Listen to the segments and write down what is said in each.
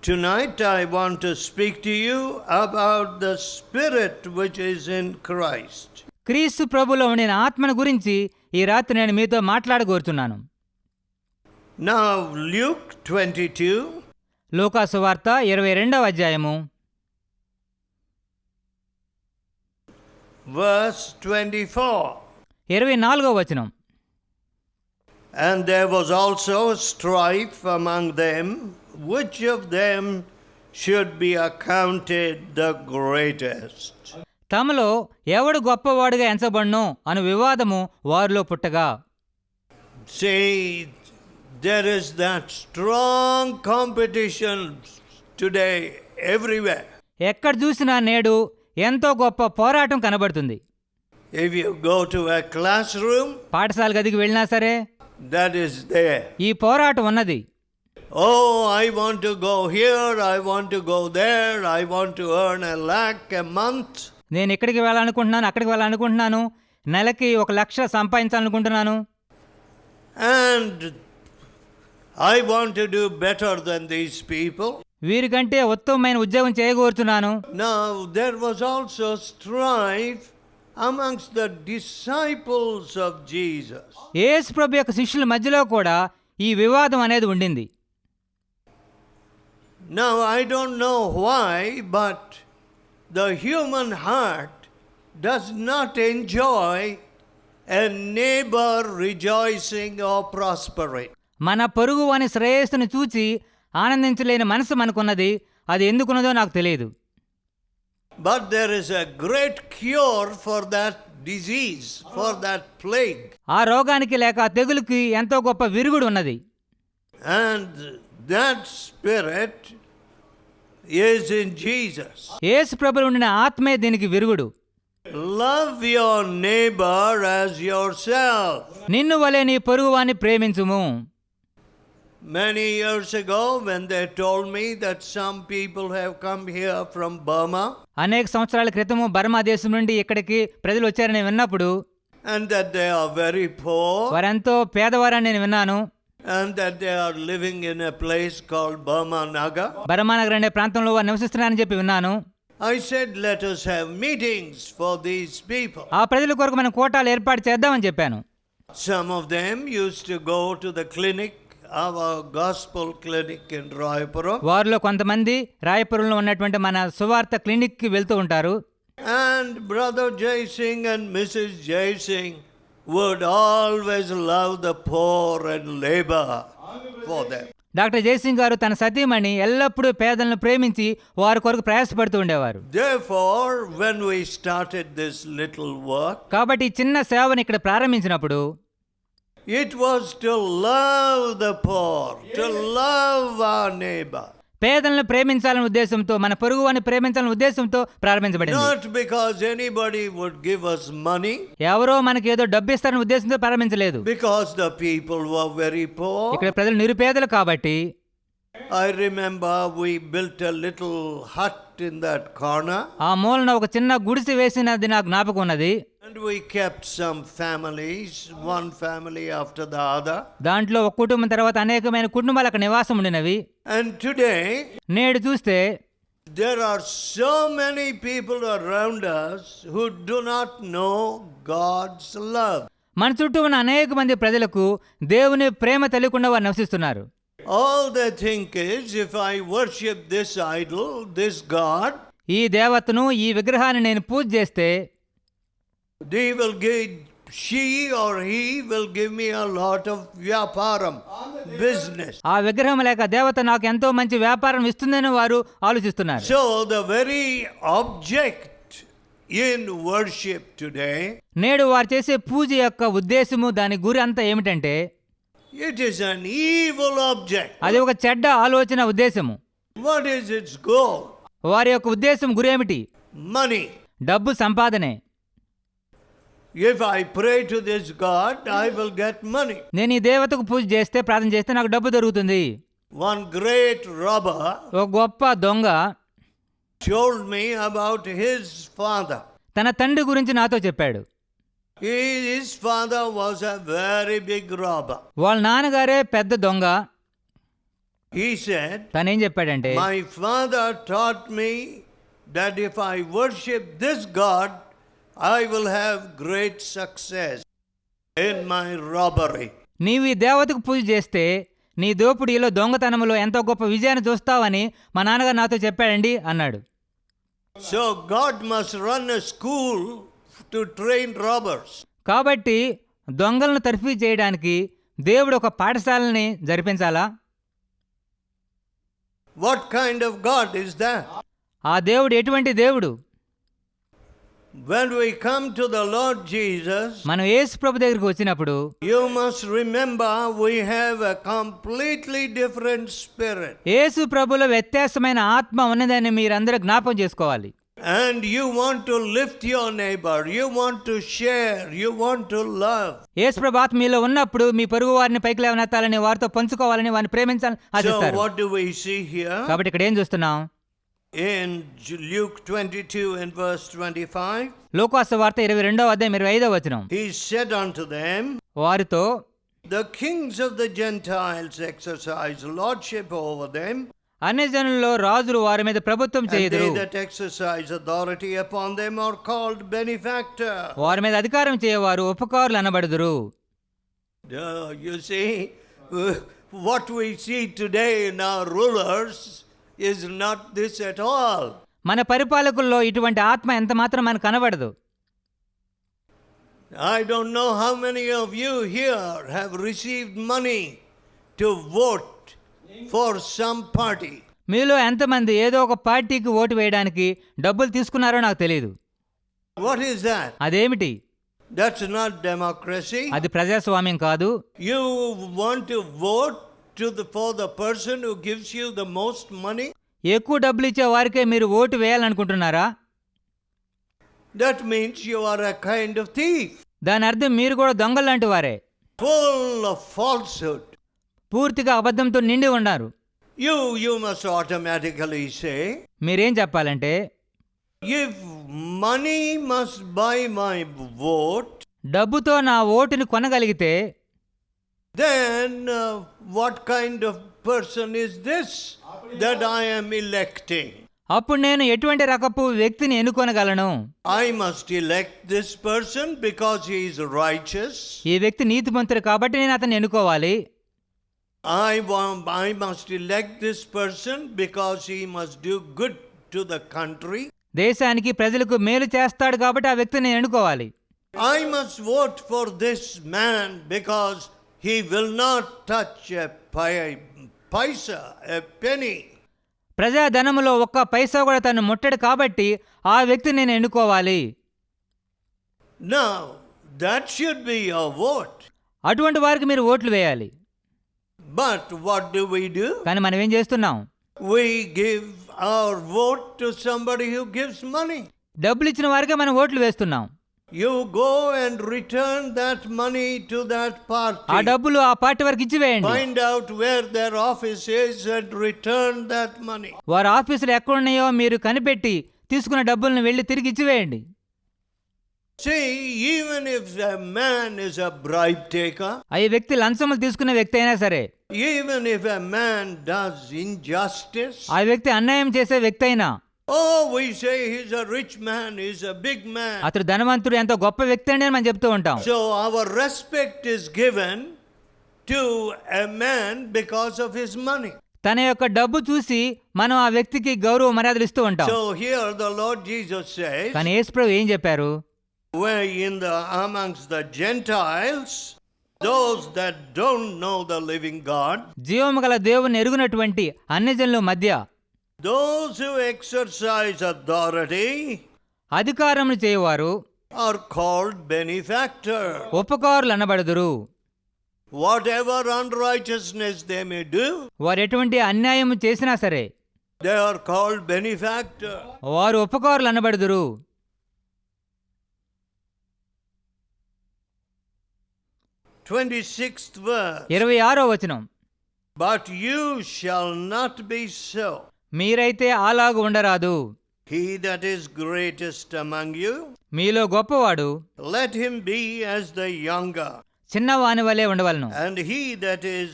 Tonight I want to speak to you about the spirit which is in Christ. క్రీస్తు ప్రభులో ఉండిన ఆత్మను గురించి ఈ రాత్రి నేను మీతో మాట్లాడగోరుతున్నాను. Now Luke 22, లూకా సువార్త 22వ అధ్యాయము verse 24. 24వ వచనం. And there was also strife among them, which of them should be accounted the greatest. తమలో ఎవడు గొప్పవాడుగా ఎంచబడునో అను వివాదము వారిలో పుట్టగా. See, there is that strong competition today everywhere. ఎక్కడ చూసినా నేడు ఎంతో గొప్ప పోరాటం కనబడుతుంది. If you go to a classroom, పాఠశాల గదికి వెళ్ళినా సరే that is there. ఈ పోరాటం ఉన్నది. Oh, I want to go here, I want to go there, I want to earn a lakh a month. నేను ఇక్కడికి వెళ్ళాలనుకుంటున్నాను, అక్కడికి వెళ్ళాలనుకుంటున్నాను, నెలకి 1 లక్ష సంపాదించాలనుకుంటున్నాను, And I want to do better than these people. వీరికంటే ఉత్తమమైన ఉద్యోగం చేయగోరుతున్నాను. Now, there was also strife amongst the disciples of Jesus. యేసు ప్రభు యొక్క శిష్యుల మధ్యలో కూడా ఈ వివాదం అనేది ఉండింది. Now, I don't know why, but the human heart does not enjoy a neighbor rejoicing or prospering. మన పొరుగు అని శ్రేయస్సును చూచి ఆనందించలేని మనసు మనకున్నది. అది ఎందుకున్నదో నాకు తెలియదు. But there is a great cure for that disease, for that plague. ఆ రోగానికి లేక ఆ తెగులుకి ఎంతో గొప్ప విరుగుడు ఉన్నది. And that spirit is in Jesus. యేసు ప్రభులో ఉండిన ఆత్మే దీనికి విరుగుడు. Love your neighbor as yourself. నిన్ను వలె నీ పొరుగువాన్ని ప్రేమించుము. Many years ago, when they told me that some people have come here from Burma, అనేక సంవత్సరాల క్రితము బర్మా దేశం నుండి ఇక్కడికి ప్రజలు వచ్చారని విన్నప్పుడు, and that they are very poor, వారెంతో పేదవారని నేను విన్నాను, and that they are living in a place called Burma Nagar, Burma Nagar అనే ప్రాంతంలో వారు నివసిస్తున్నారని చెప్పి విన్నాను. I said, let us have meetings for these people. ఆ ప్రజల కొరకు మనం కోటాలు ఏర్పాటు చేద్దామని చెప్పాను. Some of them used to go to the clinic, our gospel clinic in Raipuram, వారిలో కొంతమంది రాయపురంలో ఉన్నటువంటి మన సువార్త క్లినిక్కి వెళ్తూ ఉంటారు. and Brother Jai Singh and Mrs. Jai Singh would always love the poor and labor for them. Doctor Jaising గారు తన సతీమణి ఎల్లప్పుడూ పేదలను ప్రేమించి వారి కొరకు ప్రయాసపడుతూ ఉండేవారు. Therefore, when we started this little work, కాబట్టి ఈ చిన్న సేవను ఇక్కడ ప్రారంభించినప్పుడు it was to love the poor, to love our neighbor. పేదలను ప్రేమించాలనే ఉద్దేశంతో, మన పొరుగువాన్ని ప్రేమించాలనే ఉద్దేశంతో ప్రారంభించబడింది. Not because anybody would give us money, ఎవరో మనకి ఏదో డబ్బు ఇస్తారనే ఉద్దేశంతో ప్రారంభించలేదు. because the people were very poor. ఇక్కడ ప్రజలు నిరుపేదలు కాబట్టి I remember we built a little hut in that corner, ఆ మూలన ఒక చిన్న గుడిసె వేసినది నాకు జ్ఞాపకం ఉన్నది. and we kept some families, one family after the other. దాంట్లో ఒక కుటుంబం తర్వాత అనేకమైన కుటుంబాలు అక్కడ నివాసం ఉండినవి. And today, నేడు చూస్తే there are so many people around us who do not know God's love. మన చుట్టూ ఉన్న అనేక మంది ప్రజలకు దేవుని ప్రేమ తెలియకుండా వారు నివసిస్తున్నారు. All they think is, if I worship this idol, this God, ఈ దేవతను, ఈ విగ్రహాన్ని నేను పూజ చేస్తే she or he will give me a lot of vyaparam, business. ఆ విగ్రహం లేక దేవత నాకు ఎంతో మంచి వ్యాపారం ఇస్తుందని వారు ఆలోచిస్తున్నారు. So the very object in worship today, నేడు వారు చేసే పూజ యొక్క ఉద్దేశము, దాని గురి అంతా ఏమిటంటే, it is an evil object. అది ఒక చెడ్డ ఆలోచన ఉద్దేశము. What is its goal? వారి యొక్క ఉద్దేశం గురి ఏమిటి? Money. డబ్బు సంపాదనే. If I pray to this God, I will get money. నేను ఈ దేవతకు పూజ చేస్తే, ప్రార్థన చేస్తే నాకు డబ్బు దొరుకుతుంది. One great robber ఒక గొప్ప దొంగ told me about his father. తన తండ్రి గురించి నాతో చెప్పాడు. His father was a very big robber. వాళ్ళ నాన్నగారే పెద్ద దొంగ. He said, తనేం చెప్పాడంటే, my father taught me that if I worship this God, I will have great success in my robbery. నీవు ఈ దేవతకు పూజ చేస్తే నీ దోపిడీలో దొంగతనంలో ఎంతో గొప్ప విజయాన్ని చూస్తావని మా నాన్నగారు నాతో చెప్పాడండి అన్నాడు. So God must run a school to train robbers. కాబట్టి దొంగలను తర్ఫీ చేయడానికి దేవుడు ఒక పాఠశాలని జరిపించాలా? What kind of God is that? ఆ దేవుడు ఎటువంటి దేవుడు? When we come to the Lord Jesus, మనం యేసు ప్రభు దగ్గరికి వచ్చినప్పుడు you must remember we have a completely different spirit. యేసు ప్రభులో వ్యత్యాసమైన ఆత్మ ఉన్నదని మీరందరూ జ్ఞాపకం చేసుకోవాలి. And you want to lift your neighbor, you want to share, you want to love. యేసు ప్రభు ఆత్మ మీలో ఉన్నప్పుడు మీ పొరుగు వారిని పైకి లేవనెత్తాలని, వారితో పంచుకోవాలని, వారిని ప్రేమించాలని So ఆశిస్తారు. what do we see here? కాబట్టి ఇక్కడ ఏం చూస్తున్నాం? In Luke 22 and verse 25, లోకాసు వార్త 22వ అధ్యాయం 25వ వచనం. he said unto them, వారితో, the kings of the Gentiles exercise lordship over them, అన్ని జనుల్లో రాజులు వారి మీద ప్రభుత్వం and చేయుదురు. they that exercise authority upon them are called benefactor. వారి మీద అధికారం చేయవారు ఉపకారులు అనబడుదురు. You see, what we see today in our rulers is not this at all. మన పరిపాలకుల్లో ఇటువంటి ఆత్మ ఎంత మాత్రం మనకు కనబడదు. I don't know how many of you here have received money to vote for some party. మీలో ఎంతమంది ఏదో ఒక పార్టీకి ఓటు వేయడానికి డబ్బులు తీసుకున్నారో నాకు తెలియదు. What is that? అదేమిటి? That's not democracy. అది ప్రజాస్వామ్యం కాదు. You want to vote for the person who gives you the most money? ఎక్కువ డబ్బులు ఇచ్చే వారికే మీరు vote వేయాలనుకుంటున్నారా? That means you are a kind of thief. దాని అర్థం మీరు కూడా దొంగలు లాంటి వారే, Full of falsehood. పూర్తిగా అబద్ధంతో నిండి ఉన్నారు. You must automatically say, మీరేం చెప్పాలంటే, if money must buy my vote, డబ్బుతో నా ఓటుని కొనగలిగితే then what kind of person is this that I am electing? అప్పుడు నేను ఎటువంటి రకపు వ్యక్తిని ఎన్నుకొనగలను? I must elect this person because he is righteous. ఈ వ్యక్తి నీతిమంతుడు కాబట్టి నేను అతన్ని ఎన్నుకోవాలి. I must elect this person because he must do good to the country. దేశానికి ప్రజలకు మేలు చేస్తాడు కాబట్టి ఆ వ్యక్తిని నేను ఎన్నుకోవాలి. I must vote for this man because he will not touch a paisa, a penny. ప్రజాధనములో ఒక్క పైసా కూడా తను ముట్టడు కాబట్టి ఆ వ్యక్తిని నేను ఎన్నుకోవాలి. Now, that should be your vote. అటువంటి వారికి మీరు ఓట్లు వేయాలి. But what do we do? కానీ మనం ఏం చేస్తున్నాం? We give our vote to somebody who gives money. డబ్బులు ఇచ్చిన వారికే మనం ఓట్లు వేస్తున్నాం. You go and return that money to that party. ఆ డబ్బులు ఆ పార్టీ వారికి ఇచ్చివేయండి. Find out where their office is and return that money. వారి ఆఫీసులు ఎక్కడున్నాయో మీరు కనిపెట్టి తీసుకున్న డబ్బులను వెళ్ళి తిరిగి ఇచ్చివేయండి. See, even if a man is a bribe taker, ఈ వ్యక్తి లంచములు తీసుకున్న వ్యక్తి అయినా సరే, even if a man does injustice, ఆ వ్యక్తి అన్యాయం చేసే వ్యక్తి అయినా, oh, we say he's a rich man, he's a big man. అతడు ధనవంతుడు, ఎంతో గొప్ప వ్యక్తి అండి అని మనం చెప్తూ ఉంటాం. So our respect is given to a man because of his money. తన యొక్క డబ్బు చూసి మనం ఆ వ్యక్తికి గౌరవ మర్యాదలు ఇస్తూ ఉంటాం. So here the Lord Jesus says, కానీ యేసు ప్రభు ఏం చెప్పారు? where amongst the Gentiles, those that don't know the living God, జీవము గల దేవుని ఎరుగునటువంటి అన్ని జనుల మధ్య those who exercise authority అధికారమును చేయవారు are called benefactor. ఉపకారులు అనబడుదురు. Whatever unrighteousness they may do, వారు ఎటువంటి అన్యాయము చేసినా సరే they are called benefactor. వారు ఉపకారులు అనబడుదురు. 26th verse. 26వ వచనం. But you shall not be so. మీరైతే అలాగు ఉండరాదు. He that is greatest among you, మీలో గొప్పవాడు let him be as the younger. చిన్నవాని వలె ఉండవలను. And he that is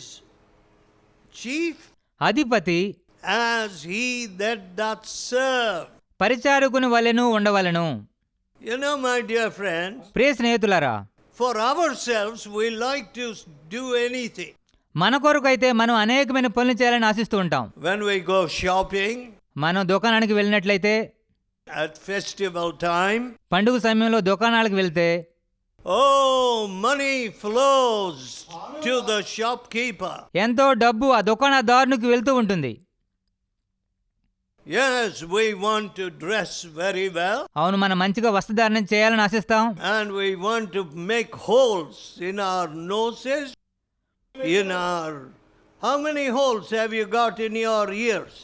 chief, అధిపతి as he that doth serve. పరిచారకుని వలెను ఉండవలెను. You know, my dear friends, ప్రియ స్నేహితులారా, for ourselves we like to do anything. మన కొరకైతే మనం అనేకమైన పనులు చేయాలని ఆశిస్తూ ఉంటాం. When we go shopping, మనం దుకాణానికి వెళ్ళినట్లయితే, at festival time, పండుగ సమయంలో దుకాణాలకు వెళ్తే oh, money flows to the shopkeeper. ఎంతో డబ్బు ఆ దుకాణదారునికి వెళ్తూ ఉంటుంది. Yes, we want to dress very well. అవును, మనం మంచిగా వస్త్రధారణ చేయాలని ఆశిస్తాం. And we want to make holes in our noses, in our... How many holes have you got in your ears?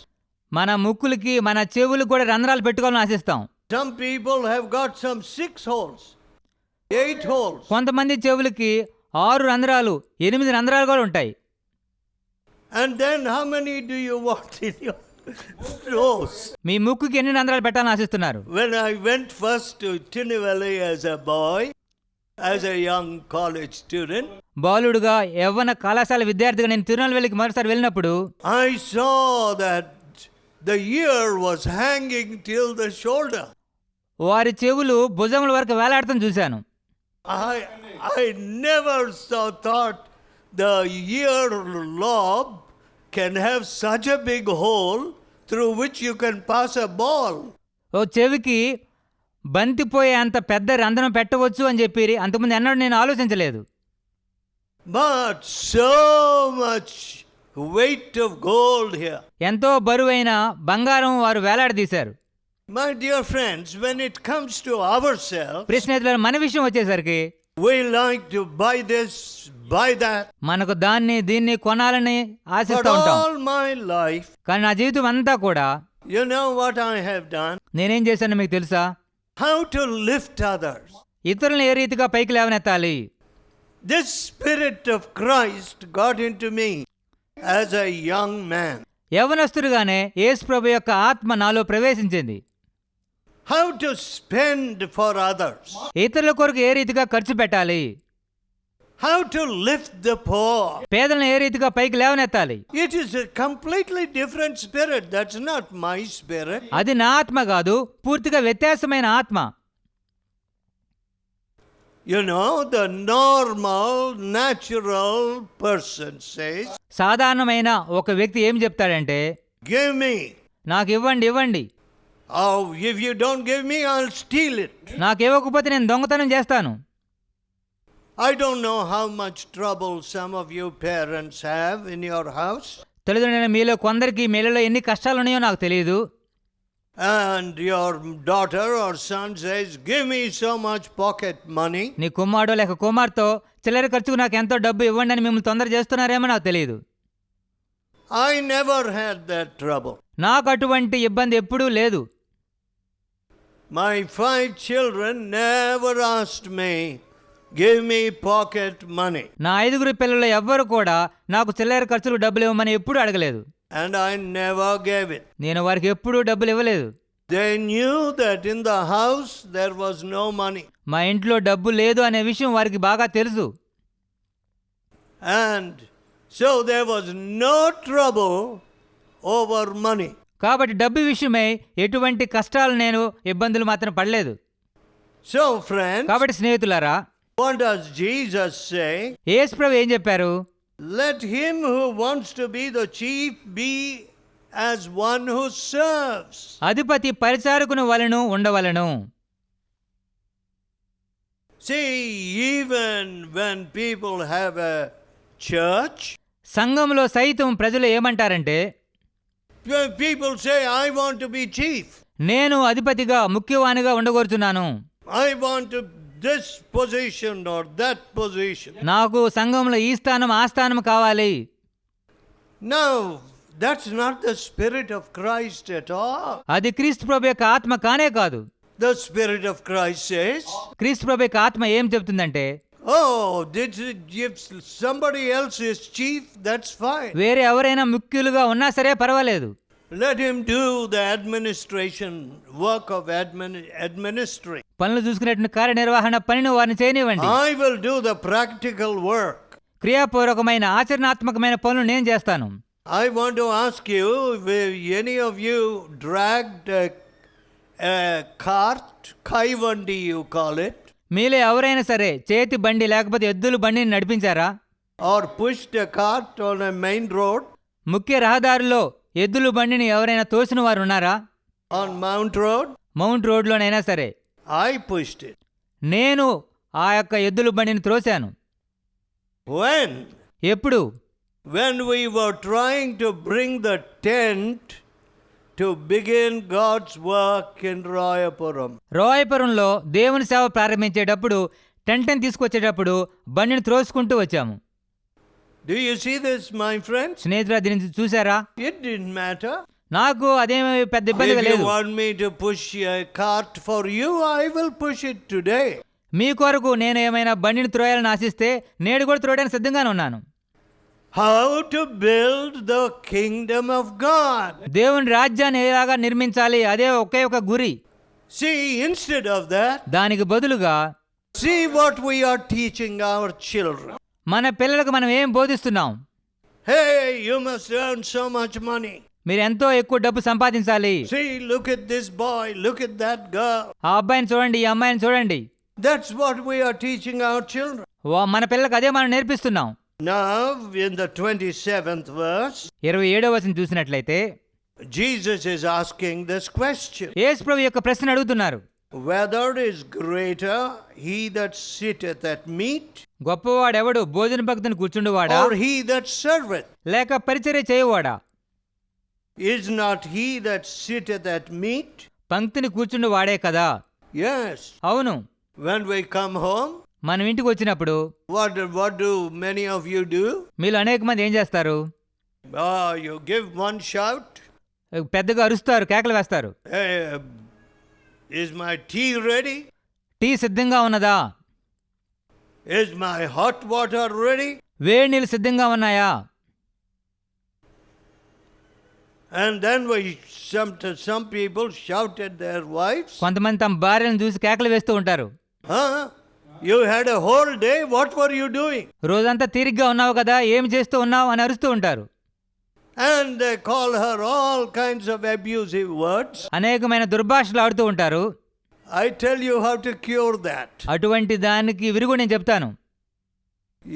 మన ముక్కులకి మన చెవులకు కూడా రంధ్రాలు పెట్టుకోవాలని ఆశిస్తాం. Some people have got some 6 holes, 8 holes. కొంతమంది చెవులకి 6 రంధ్రాలు, 8 రంధ్రాలు కూడా ఉంటాయి. And then how many do you want in your nose? మీ ముక్కుకి ఎన్ని రంధ్రాలు పెట్టాలని ఆశిస్తున్నారు? When I went first to Tinnevelly as a boy, as a young college student, బాలుడుగా యవ్వన కళాశాల విద్యార్థిగా నేను తిరునెల్వేలికి మరోసారి వెళ్ళినప్పుడు I saw that the ear was hanging till the shoulder. వారి చెవులు భుజముల వరకు వేలాడటం చూశాను. I never thought the ear lobe can have such a big hole through which you can pass a ball. ఓ చెవికి బంతిపోయే అంత పెద్ద రంధ్రం పెట్టవచ్చు అని చెప్పి అంతకుముందు ఎన్నడూ నేను ఆలోచించలేదు. But so much weight of gold here. ఎంతో బరువైన బంగారం వారు వేలాడదీశారు. My dear friends, when it comes to ourselves, ప్రశ్నేతలు మన విషయం వచ్చేసరికి we like to buy this, buy that. మనకు దాన్ని దీన్ని కొనాలని But ఆశిస్తూ ఉంటాం. all my life, కానీ నా జీవితం అంతా కూడా you know what I have done? నేనేం చేశానో మీకు తెలుసా? How to lift others. ఇతరులను ఏ రీతిగా పైకి లేవనెత్తాలి. This spirit of Christ got into me as a young man. యవ్వనస్తుడిగానే యేసు ప్రభు యొక్క ఆత్మ నాలో ప్రవేశించింది. How to spend for others. ఇతరుల కొరకు ఏ రీతిగా ఖర్చు పెట్టాలి. How to lift the poor. పేదలను ఏ రీతిగా పైకి లేవనెత్తాలి. It is a completely different spirit. That's not my spirit. అది నా ఆత్మ కాదు, పూర్తిగా వ్యత్యాసమైన ఆత్మ. You know, the normal, natural person says, సాధారణమైన ఒక వ్యక్తి ఏం చెప్తాడంటే, give me. నాకు ఇవ్వండి ఇవ్వండి, Oh, if you don't give me, I'll steal it. నాకు ఇవ్వకపోతే నేను దొంగతనం చేస్తాను. I don't know how much trouble some of you parents have in your house. తల్లిదండ్రులైన మీలో కొందరికి మీలో ఎన్ని కష్టాలు ఉన్నాయో నాకు తెలియదు. And your daughter or son says, give me so much pocket money. నీ కుమారుడో లేక కుమార్తె చిల్లర ఖర్చుకు నాకు ఎంతో డబ్బు ఇవ్వండి అని మిమ్మల్ని తొందర చేస్తున్నారేమో నాకు తెలియదు. I never had that trouble. నాకు అటువంటి ఇబ్బంది ఎప్పుడూ లేదు. My 5 children never asked me, give me pocket money. నా 5 పిల్లలు ఎవ్వరు కూడా నాకు చిల్లర ఖర్చులు డబ్బులు ఇవ్వమని ఎప్పుడూ అడగలేదు. And I never gave it. నేను వారికి ఎప్పుడూ డబ్బులు ఇవ్వలేదు. They knew that in the house there was no money. మా ఇంట్లో డబ్బు లేదు అనే విషయం వారికి బాగా తెలుసు. And so there was no trouble over money. కాబట్టి డబ్బు విషయమై ఎటువంటి కష్టాలు నేను ఇబ్బందులు మాత్రం పడలేదు. So friends, కాబట్టి స్నేహితులారా, what does Jesus say? యేసు ప్రభు ఏం చెప్పారు? Let him who wants to be the chief be as one who serves. అధిపతి పరిచారకుని వలెను ఉండవలెను. See, even when people have a church, సంఘంలో సైతం ప్రజలు ఏమంటారంటే, when people say, I want to be chief. నేను అధిపతిగా ముఖ్యవానిగా ఉండగోరుచున్నాను. I want to this position or that position. నాకు సంఘంలో ఈ స్థానం ఆ స్థానం కావాలి. No, that's not the spirit of Christ at all. అది క్రీస్తు ప్రభు యొక్క ఆత్మ కానే కాదు. The spirit of Christ says, క్రీస్తు ప్రభు యొక్క ఆత్మ ఏం చెప్తుందంటే, oh, if somebody else is chief, that's fine. వేరే ఎవరైనా ముఖ్యులుగా ఉన్నా సరే పర్వాలేదు. Let him do the administration work of administering. పనులు చూసుకునేటువంటి కార్యనిర్వహణ పనిని వారిని చేయనివ్వండి. I will do the practical work. క్రియాపూర్వకమైన ఆచరణాత్మకమైన పనులు నేను చేస్తాను. I want to ask you, if any of you dragged a cart, kaivandi you call it, మీలో ఎవరైనా సరే చేతి బండి లేకపోతే ఎద్దుల బండిని నడిపించారా? or pushed a cart on a main road, ముఖ్య రహదారిలో ఎద్దుల బండిని ఎవరైనా తోసిన వారు ఉన్నారా? on Mount Road? మౌంట్ రోడ్లోనైనా సరే I pushed it. నేను ఆ యొక్క ఎద్దుల బండిని త్రోశాను. When? ఎప్పుడు? When we were trying to bring the tent to begin God's work in Rayapuram. రాయపురంలో దేవుని సేవ ప్రారంభించేటప్పుడు టెంట్ని తీసుకొచ్చేటప్పుడు బండిని త్రోసుకుంటూ వచ్చాము. Do you see this, my friends? స్నేహితురా, దీన్ని చూసారా? It didn't matter. నాకు అదేమి పెద్ద ఇబ్బందిగా If you లేదు. want me to push a cart for you, I will push it today. మీ కొరకు నేను ఏమైనా బండిని త్రోయాలని ఆశిస్తే నేడు కూడా త్రోయడానికి సిద్ధంగానే ఉన్నాను. How to build the kingdom of God. దేవుని రాజ్యాన్ని ఎలాగా నిర్మించాలి, అదే ఒకే ఒక గురి. See, instead of that, దానికి బదులుగా see what we are teaching our children. మన పిల్లలకు మనం ఏం బోధిస్తున్నాం? Hey, you must earn so much money. మీరు ఎంతో ఎక్కువ డబ్బు సంపాదించాలి. See, look at this boy, look at that girl. ఆ అబ్బాయిని చూడండి, ఈ అమ్మాయిని చూడండి. That's what we are teaching our children. మన పిల్లలకు అదే మనం నేర్పిస్తున్నాం. Now, in the 27th verse, 27వ వచనం చూసినట్లయితే Jesus is asking this question. యేసు ప్రభు యొక్క ప్రశ్న అడుగుతున్నారు. Whether is greater he that sitteth at meat, గొప్పవాడెవడు, భోజన భక్తుని కూర్చుండువాడా or he that serveth? లేక పరిచర్య చేయువాడా? Is not he that sitteth at meat? పంక్తిని కూర్చుండువాడే కదా. Yes. అవును. When we come home, మనం ఇంటికి వచ్చినప్పుడు what do many of you do? మీలో అనేక మంది ఏం చేస్తారు? You give one shout. పెద్దగా అరుస్తారు, కేకలు వేస్తారు. Hey, is my tea ready? Tea సిద్ధంగా ఉన్నదా? Is my hot water ready? వేడి నీళ్ళు సిద్ధంగా ఉన్నాయా? And then some people shout at their wives. కొంతమంది తమ భార్యలను చూసి కేకలు వేస్తూ ఉంటారు. Huh? You had a whole day, what were you doing? రోజంతా తీరిగ్గా ఉన్నావు కదా, ఏమి చేస్తూ ఉన్నావు అని అరుస్తూ ఉంటారు. And they call her all kinds of abusive words. అనేకమైన దుర్భాషలు ఆడుతూ ఉంటారు. I tell you how to cure that. అటువంటి దానికి విరుగు నేను చెప్తాను.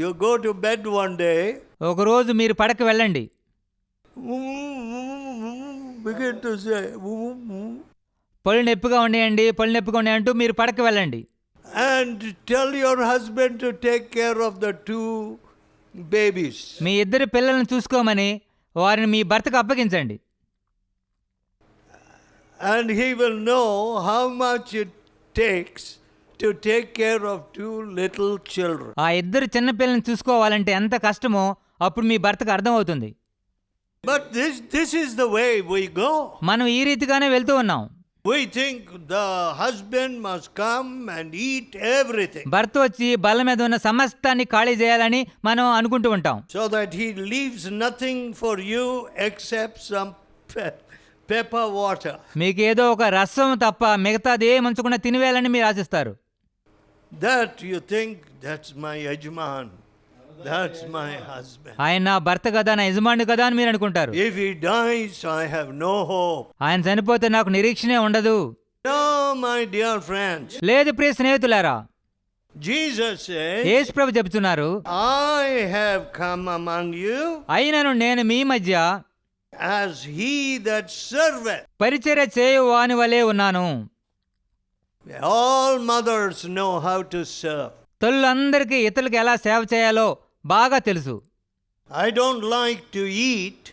You go to bed one day. ఒకరోజు మీరు పడక వెళ్ళండి. Begin to say. పళ్ళు నొప్పిగా ఉండేయండి, పళ్ళు నొప్పిగా ఉండే అంటూ మీరు పడక వెళ్ళండి. And tell your husband to take care of the 2 babies. మీ ఇద్దరు పిల్లలను చూసుకోమని వారిని మీ భర్తకు అప్పగించండి. And he will know how much it takes to take care of 2 little children. ఆ ఇద్దరు చిన్న పిల్లల్ని చూసుకోవాలంటే ఎంత కష్టమో అప్పుడు మీ భర్తకు అర్థమవుతుంది. But this is the way we go. మనం ఈ రీతిగానే వెళ్తూ ఉన్నాం. We think the husband must come and eat everything. భర్త వచ్చి బల్ల మీద ఉన్న సమస్తాన్ని ఖాళీ చేయాలని మనం అనుకుంటూ ఉంటాం. So that he leaves nothing for you except some pepper water. మీకు ఏదో ఒక రసం తప్ప మిగతాది ఏ మంచుకున్న తినివేయాలని మీరు ఆశిస్తారు. That you think, that's my yajman, that's my husband. ఆయన నా భర్త కదా, నా యజమాని కదా అని మీరు అనుకుంటారు. If he dies, I have no hope. ఆయన చనిపోతే నాకు నిరీక్షణే ఉండదు. No, my dear friends. లేదు ప్రియ స్నేహితులారా, Jesus says, యేసు ప్రభు చెబుతున్నారు, I have come among you అయినను నేను మీ మధ్య as he that serveth. పరిచర్య చేయు వాని వలె ఉన్నాను. All mothers know how to serve. తల్లులందరికీ ఇతరులకు ఎలా సేవ చేయాలో బాగా తెలుసు. I don't like to eat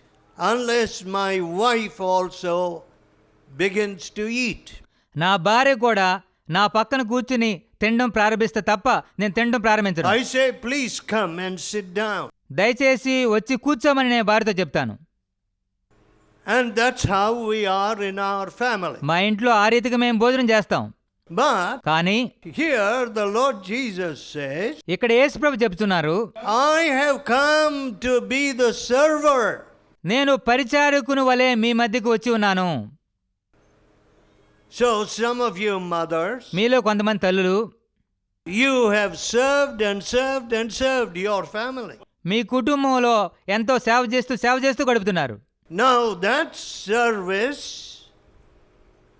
unless my wife also begins to eat. నా భార్య కూడా నా పక్కన కూర్చుని తినడం ప్రారంభిస్తే తప్ప నేను తినడం ప్రారంభించను. I say, please come and sit down. దయచేసి వచ్చి కూర్చోమని నేను భార్యతో చెప్తాను. And that's how we are in our family. మా ఇంట్లో ఆ రీతిగా మేము భోజనం చేస్తాం. But కానీ here the Lord Jesus says, ఇక్కడ యేసు ప్రభు చెప్తున్నారు, I have come to be the server. నేను పరిచారకుని వలె మీ మధ్యకు వచ్చి ఉన్నాను. So some of you mothers, మీలో కొంతమంది తల్లులు, you have served and served and served your family. మీ కుటుంబంలో ఎంతో సేవ చేస్తూ గడుపుతున్నారు. Now that service,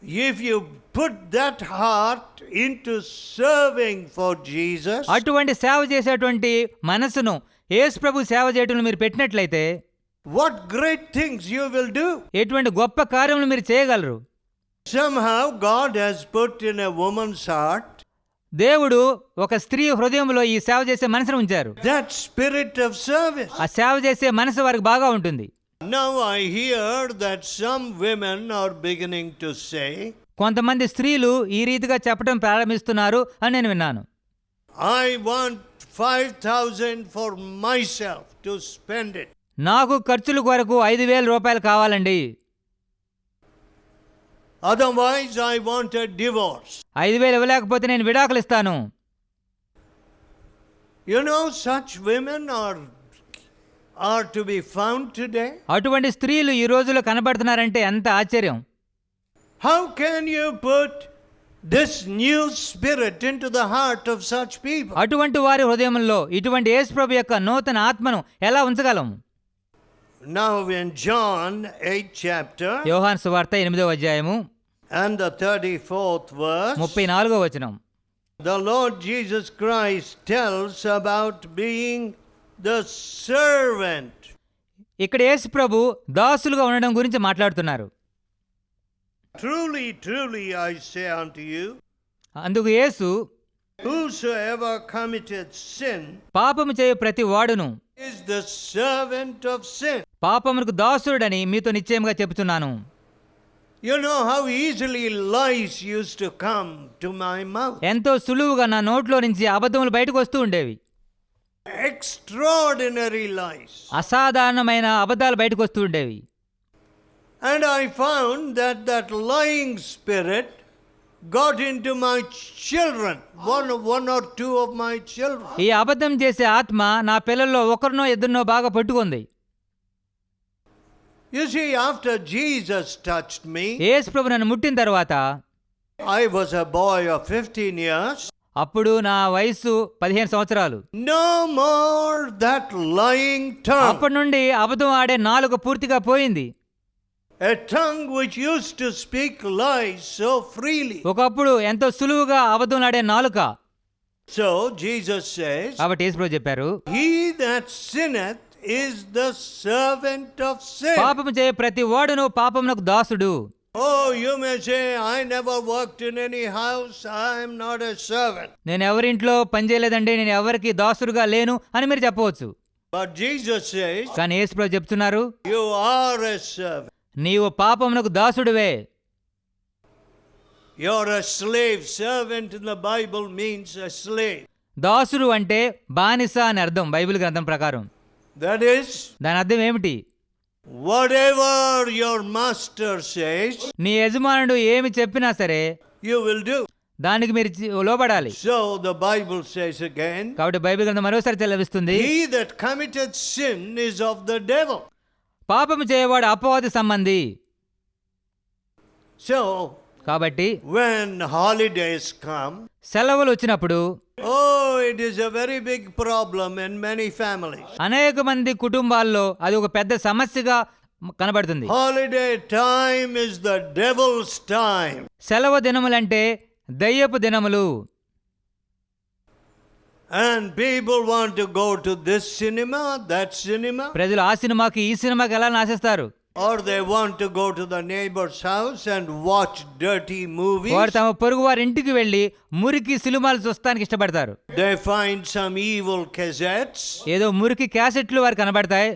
if you put that heart into serving for Jesus, అటువంటి సేవ చేసేటువంటి మనసును యేసు ప్రభు సేవ చేయటంలో మీరు పెట్టినట్లయితే what great things you will do. ఎటువంటి గొప్ప కార్యములు మీరు చేయగలరు. Somehow God has put in a woman's heart దేవుడు ఒక స్త్రీ హృదయంలో ఈ సేవ చేసే మనసును ఉంచారు. that spirit of service. ఆ సేవ చేసే మనసు వారికి బాగా ఉంటుంది. Now I hear that some women are beginning to say, కొంతమంది స్త్రీలు ఈ రీతిగా చెప్పడం ప్రారంభిస్తున్నారు అని నేను విన్నాను. I want 5,000 for myself to spend it. నాకు ఖర్చుల కొరకు 5,000 రూపాయలు కావాలండి. Otherwise I want a divorce. 5,000 ఇవ్వలేకపోతే నేను విడాకులు ఇస్తాను. You know, such women are to be found today. అటువంటి స్త్రీలు ఈ రోజుల్లో కనబడుతున్నారంటే ఎంత ఆశ్చర్యం. How can you put this new spirit into the heart of such people? అటువంటి వారి హృదయంలో ఇటువంటి యేసు ప్రభు యొక్క నూతన ఆత్మను ఎలా ఉంచగలం? Now in John 8th chapter యోహాను సువార్త 8వ అధ్యాయము and the 34th verse, 34వ వచనం. the Lord Jesus Christ tells about being the servant. ఇక్కడ యేసు ప్రభు దాసులుగా ఉండడం గురించి మాట్లాడుతున్నారు. Truly, truly I say unto you, అందుకు యేసు, whosoever committeth sin పాపము చేయు ప్రతి వాడును is the servant of sin. పాపమునకు దాసుడని మీతో నిశ్చయముగా చెబుతున్నాను. You know how easily lies used to come to my mouth. ఎంతో సులువుగా నా నోట్లో నుంచి అబద్ధములు బయటకు వస్తూ ఉండేవి. Extraordinary lies. అసాధారణమైన అబద్ధాలు బయటకు వస్తూ ఉండేవి. And I found that lying spirit got into my children, one or two of my children. ఈ అబద్ధం చేసే ఆత్మ నా పిల్లల్లో ఒకరినో ఇద్దరినో బాగా పట్టుకుంది. You see, after Jesus touched me, యేసు ప్రభు నన్ను ముట్టిన తర్వాత, I was a boy of 15 years. అప్పుడు నా వయసు 15 సంవత్సరాలు. No more that lying tongue. అప్పటి నుండి అబద్ధం ఆడే నాలుక పూర్తిగా పోయింది. A tongue which used to speak lies so freely. ఒకప్పుడు ఎంతో సులువుగా అబద్ధం ఆడే నాలుక. So Jesus says, కాబట్టి యేసు ప్రభు చెప్పారు, he that sinneth is the servant of sin. పాపము చేయ ప్రతి వాడును పాపమునకు దాసుడు. Oh, you may say, I never worked in any house, I am not a servant. నేను ఎవరింట్లో పనిచేయలేదండి, నేను ఎవరికి దాసుడుగా లేను అని మీరు చెప్పవచ్చు. But Jesus says, కానీ యేసు ప్రభు చెప్తున్నారు, you are a servant. నీవు పాపమునకు దాసుడువే. You're a slave. Servant in the Bible means a slave. దాసుడు అంటే బానిస అని అర్థం బైబిల్ గ్రంథం ప్రకారం. That is, దాని అర్థం ఏమిటి? whatever your master says, నీ యజమానుడు ఏమి చెప్పినా సరే you will do. దానికి మీరు లోబడాలి. So the Bible says again, కాబట్టి బైబిల్ గ్రంథం మరోసారి చెలవిస్తుంది, he that committeth sin is of the devil. పాపము చేయవాడు అపవాది సంబంధి. So కాబట్టి when holidays come, సెలవులు వచ్చినప్పుడు, oh, it is a very big problem in many families. అనేక మంది కుటుంబాల్లో అది ఒక పెద్ద సమస్యగా కనబడుతుంది. Holiday time is the devil's time. సెలవు దినములంటే దయ్యపు దినములు. And people want to go to this cinema, that cinema, ప్రజలు ఆ సినిమాకి ఈ సినిమాకి ఎలా ఆశిస్తారు. or they want to go to the neighbor's house and watch dirty movies. వారు తమ పొరుగు వారి ఇంటికి వెళ్ళి మురికి సినిమాలు చూస్తానికి ఇష్టపడతారు. They find some evil cassettes. ఏదో మురికి క్యాసెట్లు వారు కనబడతాయి.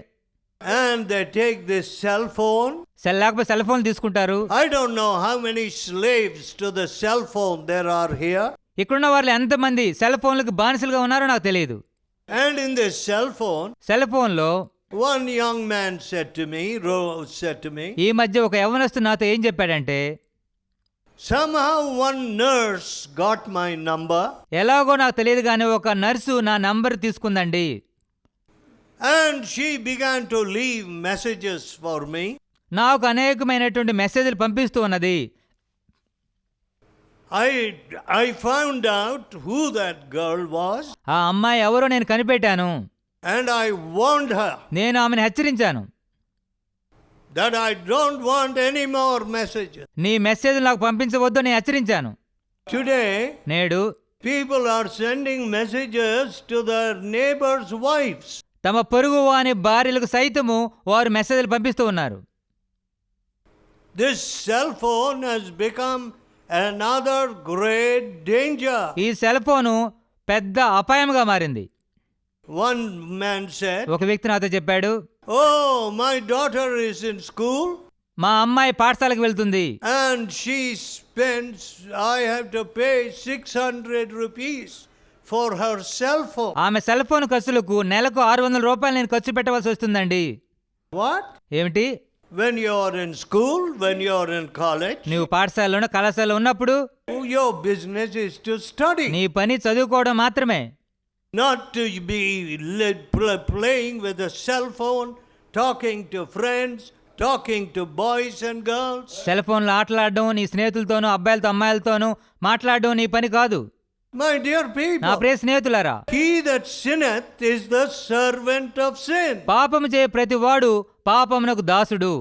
And they take this cell phone. లేకపోతే సెల్ ఫోన్ తీసుకుంటారు. I don't know how many slaves to the cell phone there are here. ఇక్కడున్న వాళ్ళు ఎంతమంది సెల్ ఫోన్లకు బానిసలుగా ఉన్నారో నాకు తెలియదు. And in this cell phone, cell ఫోన్లో one young man said to me, ఈ మధ్య ఒక యవ్వనస్తుడు నాతో ఏం చెప్పాడంటే, somehow one nurse got my number. ఎలాగో నాకు తెలియదు కానీ ఒక నర్సు నా number తీసుకుందండి. And she began to leave messages for me. నాకు అనేకమైనటువంటి మెసేజ్లు పంపిస్తూ ఉన్నది. I found out who that girl was. ఆ అమ్మాయి ఎవరో నేను కనిపెట్టాను. And I warned her నేను ఆమెను హెచ్చరించాను. that I don't want any more messages. నీ మెసేజ్ నాకు పంపించవద్దు నేను హెచ్చరించాను. Today, నేడు people are sending messages to their neighbors' wives. తమ పొరుగు వాని భార్యలకు సైతము వారు మెసేజ్లు పంపిస్తూ ఉన్నారు. This cell phone has become another great danger. ఈ సెల్ ఫోను పెద్ద అపాయంగా మారింది. One man said, ఒక వ్యక్తి నాతో చెప్పాడు, "Oh, my daughter is in school మా అమ్మాయి పాఠశాలకు వెళ్తుంది, and she spends, I have to pay 600 rupees for her cell phone." ఆమె సెల్ ఫోన్ ఖర్చులకు నెలకు 600 రూపాయలు నేను ఖర్చు పెట్టవలసి వస్తుందండి. What? ఏమిటి? When you are in school, when you are in college, నీవు పాఠశాలలో కళాశాలలో ఉన్నప్పుడు your business is to study, నీ పని చదువుకోవడం మాత్రమే, not to be playing with a cell phone, talking to friends, talking to boys and girls. Cell ఫోన్లో ఆటలాడడం, నీ స్నేహితులతోనూ అబ్బాయిలతో అమ్మాయిలతోనూ మాట్లాడడం నీ పని కాదు. My dear నా people, ప్రియ స్నేహితులారా, he that sinneth is the servant of sin. పాపము చే ప్రతి వాడు పాపమునకు దాసుడు.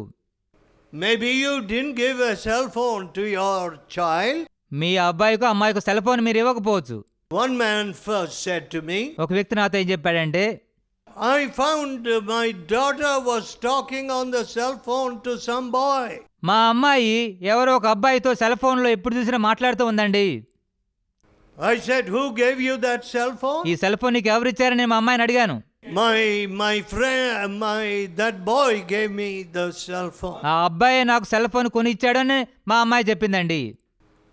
Maybe you didn't give a cell phone to your child. మీ అబ్బాయికో అమ్మాయికో సెల్ ఫోన్ మీరు ఇవ్వకపోవచ్చు. One man first said to me, ఒక వ్యక్తి నాతో ఏం చెప్పాడంటే, I found my daughter was talking on the cell phone to some boy. మా అమ్మాయి ఎవరో ఒక అబ్బాయితో సెల్ ఫోన్లో ఎప్పుడు చూసినా మాట్లాడుతూ ఉందండి. I said, who gave you that cell phone? ఈ సెల్ ఫోన్ నీకు ఎవరిచ్చారని నేను మా అమ్మాయిని అడిగాను. My friend, that boy gave me the cell phone. ఆ అబ్బాయి నాకు సెల్ ఫోన్ కొని ఇచ్చాడని మా అమ్మాయి చెప్పిందండి.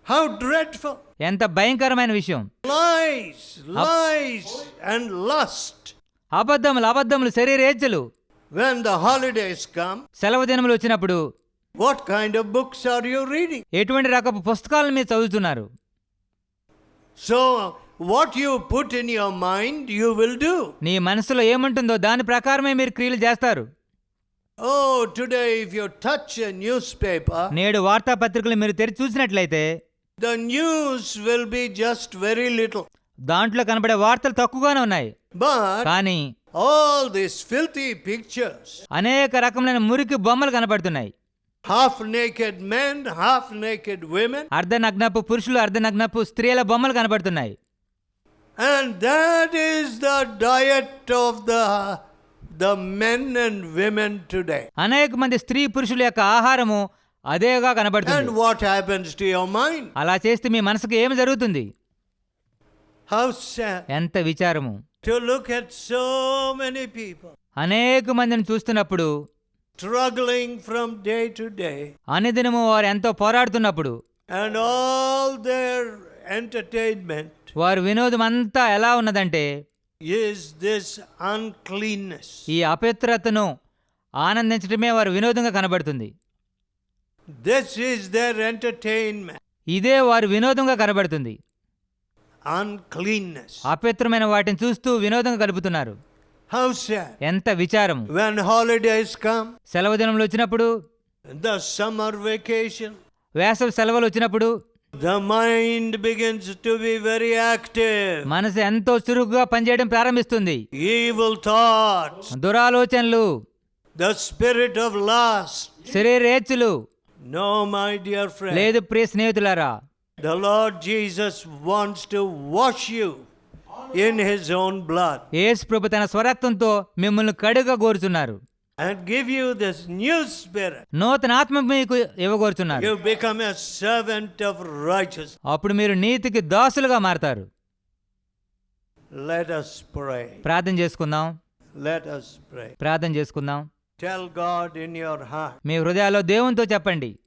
How dreadful. ఎంత భయంకరమైన విషయం. Lies, lies and lust. అబద్ధములు శరీరేచ్ఛలు. When the holidays come, సెలవు దినములు వచ్చినప్పుడు what kind of books are you reading? ఎటువంటి రకపు పుస్తకాలను మీరు చదువుతున్నారు? So, what you put in your mind, you will do. నీ మనసులో ఏముంటుందో దాని ప్రకారమే మీరు క్రియలు చేస్తారు. Oh, today if you touch a newspaper, నేడు వార్తాపత్రికలు మీరు తెరిచి చూసినట్లయితే the news will be just very little. దాంట్లో కనబడే వార్తలు తక్కువగానే ఉన్నాయి. But కానీ all these filthy pictures, అనేక రకములైన మురికి బొమ్మలు కనబడుతున్నాయి. half naked men, half naked women, అర్ధనగ్నపు పురుషులు, అర్ధనగ్నపు స్త్రీల బొమ్మలు కనబడుతున్నాయి. and that is the diet of the men and women today. అనేక మంది స్త్రీ పురుషుల యొక్క ఆహారము అదేగా And కనబడుతుంది. what happens to your mind? అలా చేస్తే మీ మనసుకు ఏమి జరుగుతుంది? How sad ఎంత విచారము. to look at so many people అనేక మందిని చూస్తున్నప్పుడు, struggling from day to day, అనుదినము వారు ఎంతో పోరాడుతున్నప్పుడు, and all their entertainment వారి వినోదం అంతా ఎలా ఉన్నదంటే is this uncleanness. ఈ అపవిత్రతను ఆనందించడమే వారి వినోదంగా కనబడుతుంది. This is their entertainment. ఇదే వారి వినోదంగా కనబడుతుంది. Uncleanness. అపవిత్రమైన వాటిని చూస్తూ వినోదంగా గడుపుతున్నారు. How sad. ఎంత విచారము. When holidays come, సెలవు దినములు వచ్చినప్పుడు, the summer vacation, వేసవి సెలవులు వచ్చినప్పుడు the mind begins to be very active. మనసు ఎంతో చురుకుగా పనిచేయడం ప్రారంభిస్తుంది. Evil thoughts, దురాలోచనలు, the spirit of lust. శరీరేచ్ఛలు. No, my dear friend. లేదు ప్రియ స్నేహితులారా, The Lord Jesus wants to wash you in His own blood యేసు ప్రభు తన స్వరక్తంతో మిమ్మల్ని కడుగా కోరుచున్నారు. and give you this new spirit. నూతన ఆత్మ మీకు ఇవ్వగోరుచున్నారు. You become a servant of righteousness. అప్పుడు మీరు నీతికి దాసులుగా మారతారు. Let us pray. ప్రార్థన చేసుకుందాం. Let us pray. ప్రార్థన చేసుకుందాం. Tell God in your heart, మీ హృదయాల్లో దేవునితో చెప్పండి,